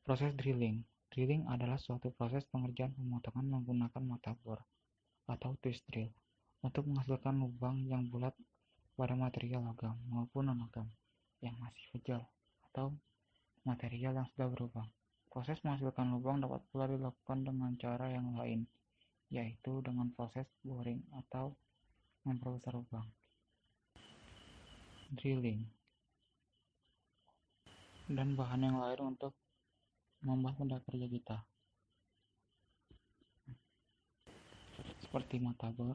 Proses drilling. Drilling adalah suatu proses pengerjaan pemotongan menggunakan mata bor atau twist drill untuk menghasilkan lubang yang bulat pada material logam maupun non-logam yang masih kecil atau material yang sudah berlubang. Proses menghasilkan lubang dapat pula dilakukan dengan cara yang lain, yaitu dengan proses boring atau memperbesar lubang. Drilling dan bahan yang lain untuk membuat benda kerja kita, seperti mata bor,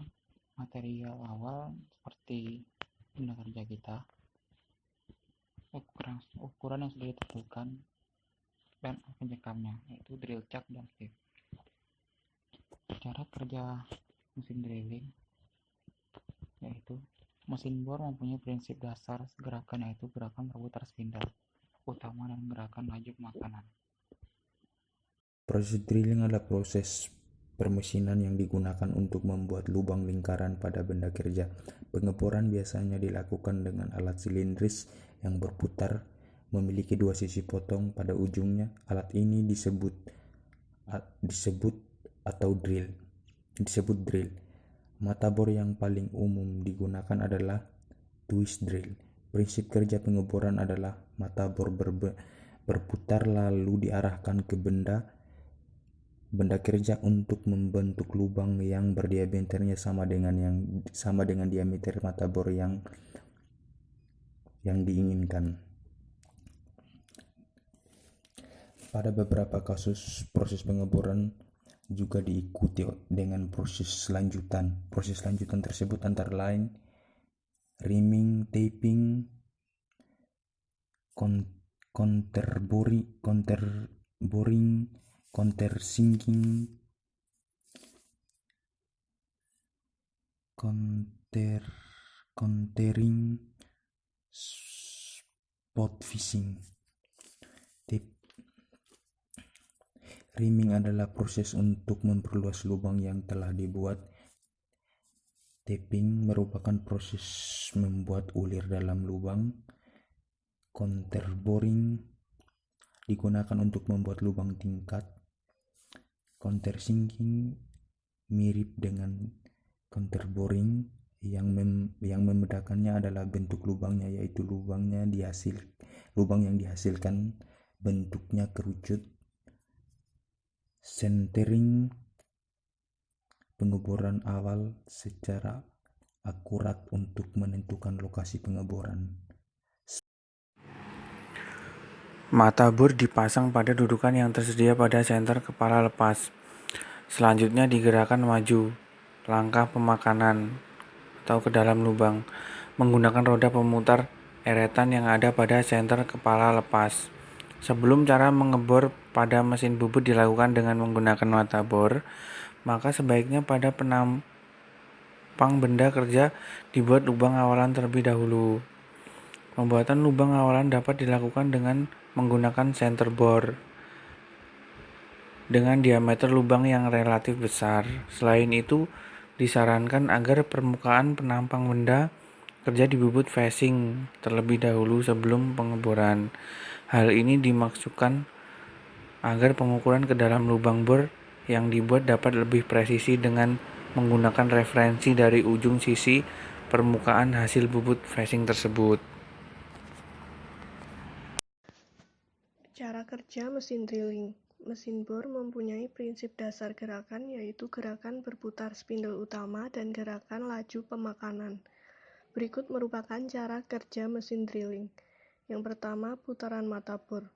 material awal seperti benda kerja kita, ukuran yang sudah ditentukan, dan penjekamnya, yaitu drill chuck dan sieve. Cara kerja mesin drilling yaitu mesin bor mempunyai prinsip dasar gerakan, yaitu gerakan berputar spindle utama dan gerakan laju pemakanan. Proses drilling adalah proses permesinan yang digunakan untuk membuat lubang lingkaran pada benda kerja. Pengeboran biasanya dilakukan dengan alat silindris yang berputar, memiliki dua sisi potong pada ujungnya. Alat ini disebut drill. Mata bor yang paling umum digunakan adalah twist drill. Prinsip kerja pengeboran adalah mata bor berputar lalu diarahkan ke benda kerja untuk membentuk lubang yang berdiameternya sama dengan diameter mata bor yang diinginkan. Pada beberapa kasus, proses pengeboran juga diikuti dengan proses lanjutan. Proses lanjutan tersebut antara lain reaming, taping, counterboring, countersinking, countering, spot fishing. Reaming adalah proses untuk memperluas lubang yang telah dibuat. Taping merupakan proses membuat ulir dalam lubang. Counterboring digunakan untuk membuat lubang tingkat. Countersinking mirip dengan counterboring, yang membedakannya adalah bentuk lubangnya, yaitu lubang yang dihasilkan bentuknya kerucut. Centering pengeboran awal secara akurat untuk menentukan lokasi pengeboran. Mata bor dipasang pada dudukan yang tersedia pada senter kepala lepas. Selanjutnya digerakkan maju, langkah pemakanan atau ke dalam lubang, menggunakan roda pemutar eretan yang ada pada senter kepala lepas. Sebelum cara mengebor pada mesin bubut dilakukan dengan menggunakan mata bor, maka sebaiknya pada penampang benda kerja dibuat lubang awalan terlebih dahulu. Pembuatan lubang awalan dapat dilakukan dengan menggunakan center bor dengan diameter lubang yang relatif besar. Selain itu, disarankan agar permukaan penampang benda kerja dibubut facing terlebih dahulu sebelum pengeboran. Hal ini dimaksudkan agar pengukuran ke dalam lubang bor yang dibuat dapat lebih presisi dengan menggunakan referensi dari ujung sisi permukaan hasil bubut facing tersebut. Cara kerja mesin drilling. Mesin bor mempunyai prinsip dasar gerakan, yaitu gerakan berputar spindle utama dan gerakan laju pemakanan. Berikut merupakan cara kerja mesin drilling. Yang pertama, putaran mata bor.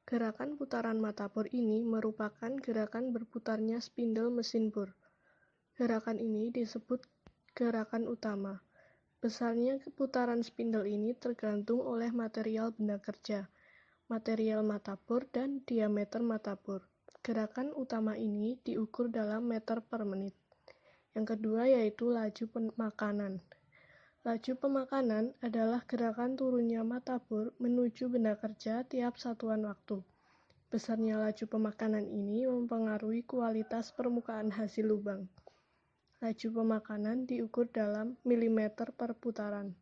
Gerakan putaran mata bor ini merupakan gerakan berputarnya spindle mesin bor. Gerakan ini disebut gerakan utama. Besarnya putaran spindle ini tergantung oleh material benda kerja, material mata bor, dan diameter mata bor. Gerakan utama ini diukur dalam meter per menit. Yang kedua yaitu laju pemakanan. Laju pemakanan adalah gerakan turunnya mata bor menuju benda kerja tiap satuan waktu. Besarnya laju pemakanan ini mempengaruhi kualitas permukaan hasil lubang. Laju pemakanan diukur dalam milimeter per putaran.